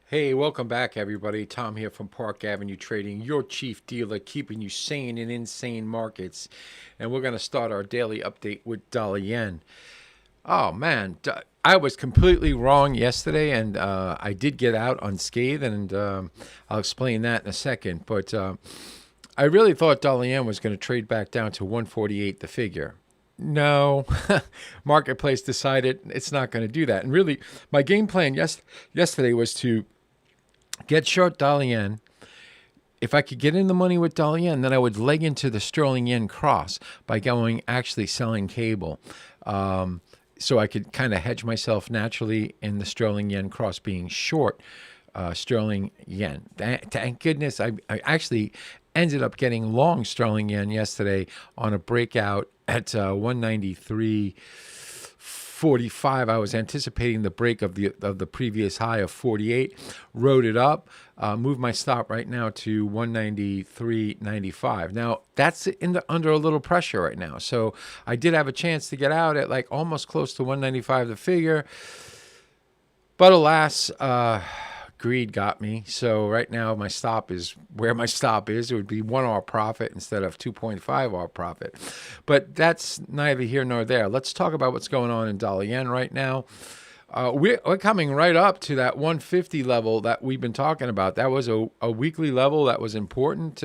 Hey, welcome back, everybody. Tom here from Park Avenue Trading, your chief dealer, keeping you sane in insane markets. And we're going to start our daily update with dollar yen. Oh, man, I was completely wrong yesterday, and I did get out unscathed, and I'll explain that in a second. But I really thought dollar yen was going to trade back down to 148 the figure. No, marketplace decided it's not going to do that. And really, my game plan yesterday was to get short dollar yen. If I could get in the money with dollar yen, then I would leg into the sterling yen cross by going actually selling cable. So I could kind of hedge myself naturally in the sterling yen cross being short sterling yen. Thank goodness I actually ended up getting long sterling yen yesterday on a breakout at 193.45. I was anticipating the break of the previous high of 48, rode it up, moved my stop right now to 193.95. Now that's under a little pressure right now, so I did have a chance to get out at like almost close to 195 the figure, but alas, greed got me. So right now my stop is where my stop is. It would be 1 hour profit instead of 2.5 hour profit. But that's neither here nor there. Let's talk about what's going on in dollar yen right now. We're coming right up to that 150 level that we've been talking about. That was a weekly level that was important.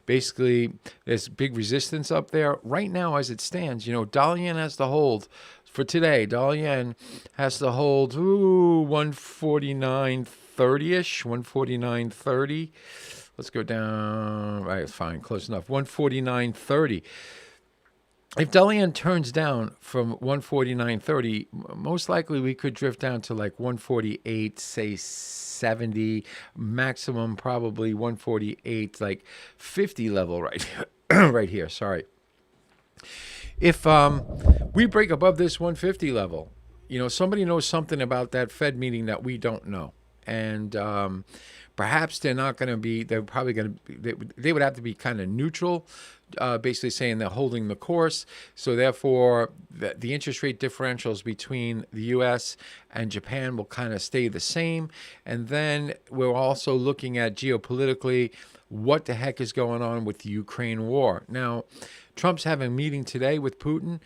Basically, there's big resistance up there. Right now, as it stands, dollar yen has to hold. For today, dollar yen has to hold 149.30-ish, 149.30. Let's go down. Right, fine, close enough. 149.30. If dollar yen turns down from 149.30, most likely we could drift down to like 148, say 70, maximum probably 148, like 50 level right here. Right here, sorry. If we break above this 150 level, somebody knows something about that Fed meeting that we don't know. And perhaps they're not going to be, they're probably going to, they would have to be kind of neutral, basically saying they're holding the course. So therefore, the interest rate differentials between the U.S. and Japan will kind of stay the same. And then we're also looking at geopolitically, what the heck is going on with the Ukraine war. Now, Trump's having a meeting today with Putin.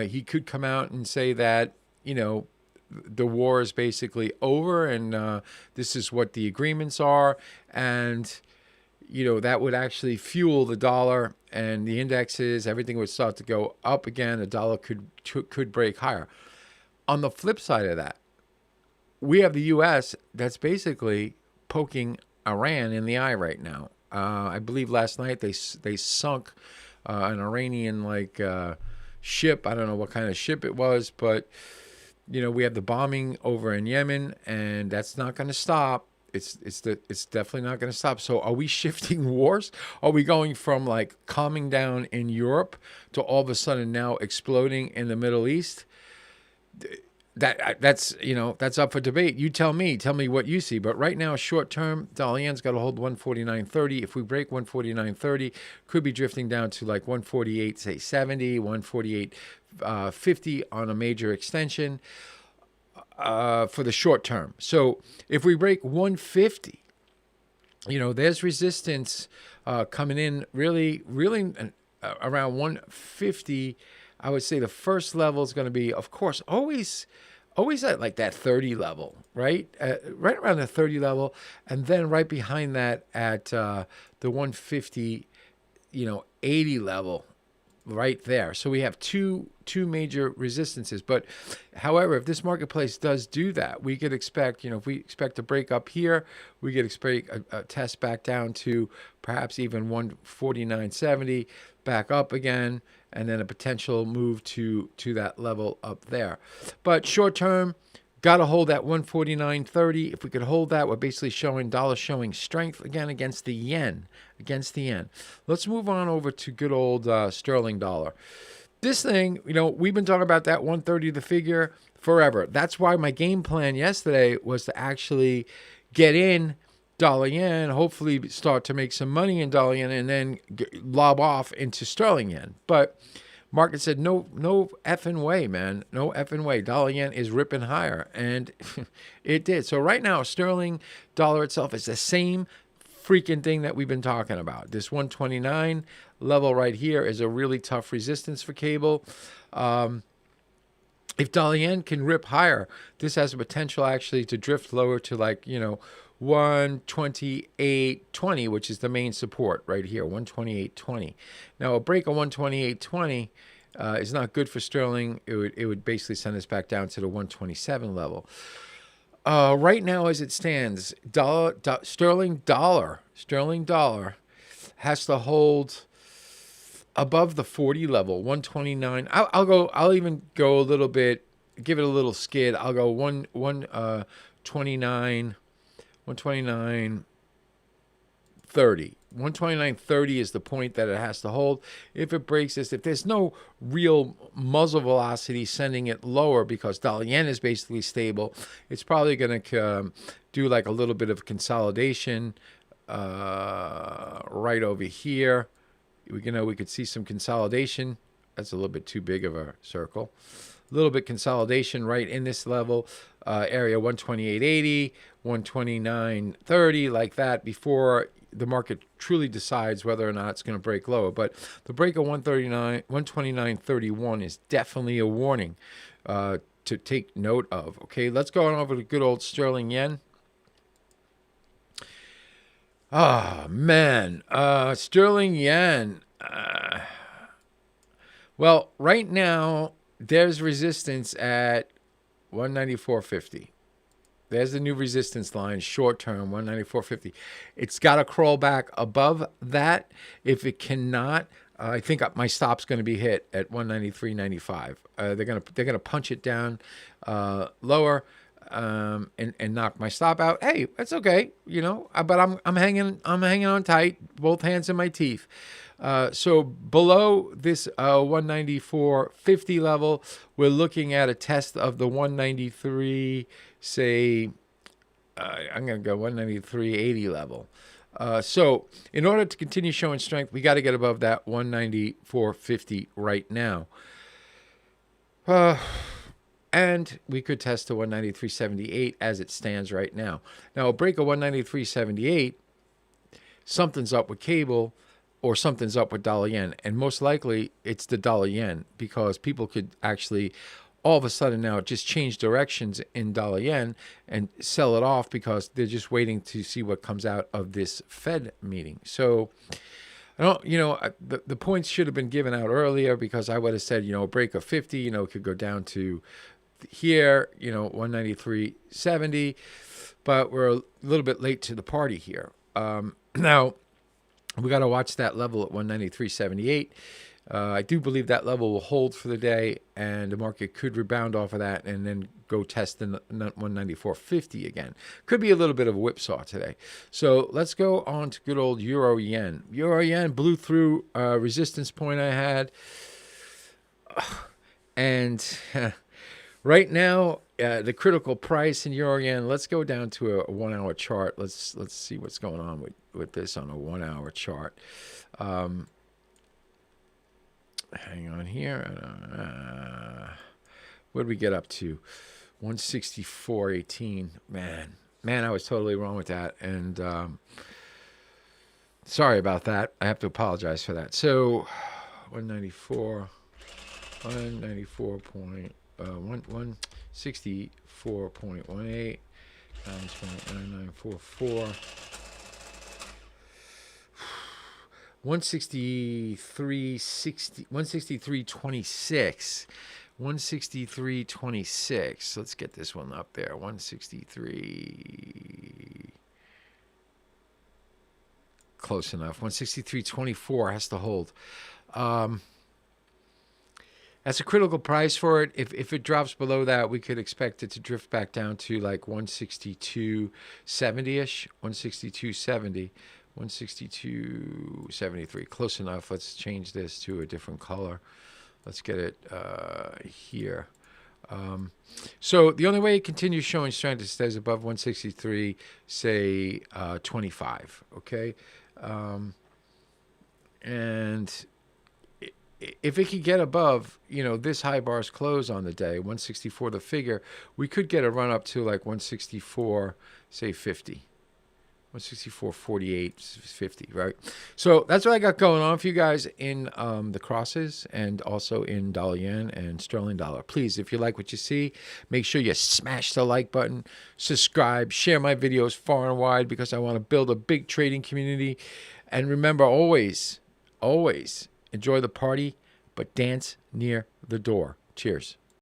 He could come out and say that, the war is basically over and this is what the agreements are. And, that would actually fuel the dollar and the indexes. Everything would start to go up again. The dollar could break higher. On the flip side of that, we have the U.S. that's basically poking Iran in the eye right now. I believe last night they sunk an Iranian ship. I don't know what kind of ship it was, but we have the bombing over in Yemen, and that's not going to stop. It's definitely not going to stop. So are we shifting wars? Are we going from like calming down in Europe to all of a sudden now exploding in the Middle East? That's up for debate. You tell me what you see. But right now, short term, dollar yen's got to hold 149.30. If we break 149.30, could be drifting down to like 148, say 70, 148.50 on a major extension for the short term. So if we break 150, there's resistance coming in really around 150. I would say the first level is going to be, of course, always at like that 30 level, right? Right around the 30 level. And then right behind that at the 150, 80 level right there. So we have two major resistances. But however, if this marketplace does do that, we could expect, if we expect a break up here, we could expect a test back down to perhaps even 149.70, back up again, and then a potential move to that level up there. But short term, got to hold that 149.30. If we could hold that, we're basically showing dollar showing strength again against the yen. Let's move on over to good old sterling dollar. This thing, we've been talking about that 130 the figure forever. That's why my game plan yesterday was to actually get in dollar yen, hopefully start to make some money in dollar yen, and then lob off into sterling yen. But Market said, no effing way, man. No effing way. Dollar yen is ripping higher. And it did. So right now, sterling dollar itself is the same freaking thing that we've been talking about. This 129 level right here is a really tough resistance for cable. If dollar yen can rip higher, this has a potential actually to drift lower to 128.20, which is the main support right here, 128.20. Now, a break of 128.20 is not good for sterling. It would basically send us back down to the 127 level. Right now, as it stands, sterling dollar has to hold above the 40 level, 129. I'll even go a little bit, give it a little skid. I'll go 129.30. 129.30 is the point that it has to hold. If it breaks this, if there's no real muzzle velocity sending it lower because dollar yen is basically stable, it's probably going to do like a little bit of consolidation right over here. We could see some consolidation. That's a little bit too big of a circle. A little bit consolidation right in this level area, 128.80, 129.30, like that, before the market truly decides whether or not it's going to break lower. But the break of 129.31 is definitely a warning to take note of. Okay, let's go on over to good old sterling yen. Oh, man. Sterling yen. Well, right now, there's resistance at 194.50. There's the new resistance line, short term, 194.50. It's got to crawl back above that. If it cannot, I think my stop's going to be hit at 193.95. They're gonna punch it down lower. And knock my stop out. Hey, that's okay, but I'm hanging on tight, both hands in my teeth. So below this 194.50 level, we're looking at a test of the 193. Say, I'm gonna go 193.80 level. So in order to continue showing strength, we got to get above that 194.50 right now. And we could test to 193.78 as it stands right now. Now, a break of 193.78, something's up with cable or something's up with dollar yen. And most likely, it's the dollar yen, because people could actually all of a sudden now just change directions in dollar yen and sell it off because they're just waiting to see what comes out of this Fed meeting. So the points should have been given out earlier, because I would have said, a break of 50, could go down to here, 193.70, but we're a little bit late to the party here. Now, we got to watch that level at 193.78. I do believe that level will hold for the day, and the market could rebound off of that and then go test the 194.50 again. Could be a little bit of a whipsaw today. So let's go on to good old euro yen. Euro yen blew through a resistance point I had, and right now, the critical price in euro yen. Let's go down to a 1 hour chart. Let's see what's going on with this on a 1 hour chart. Hang on here. What did we get up to? 164.18. Man, I was totally wrong with that, and sorry about that. I have to apologize for that. So 164.18 times 0.9944. 163.26. 163.26. Let's get this one up there. 163. Close enough. 163.24 has to hold. That's a critical price for it. If it drops below that, we could expect it to drift back down to like 162.70-ish. 162.70. 162.73. Close enough. Let's change this to a different color. Let's get it here. So the only way it continues showing strength is stays above 163, say 25. Okay, and if it could get above, this high bar's close on the day, 164 the figure, we could get a run up to like 164, say 50. 164.48, 50, right? So that's what I got going on for you guys in the crosses and also in dollar yen and sterling dollar. Please, if you like what you see, make sure you smash the like button, subscribe, share my videos far and wide because I want to build a big trading community. And remember, always, always enjoy the party, but dance near the door. Cheers.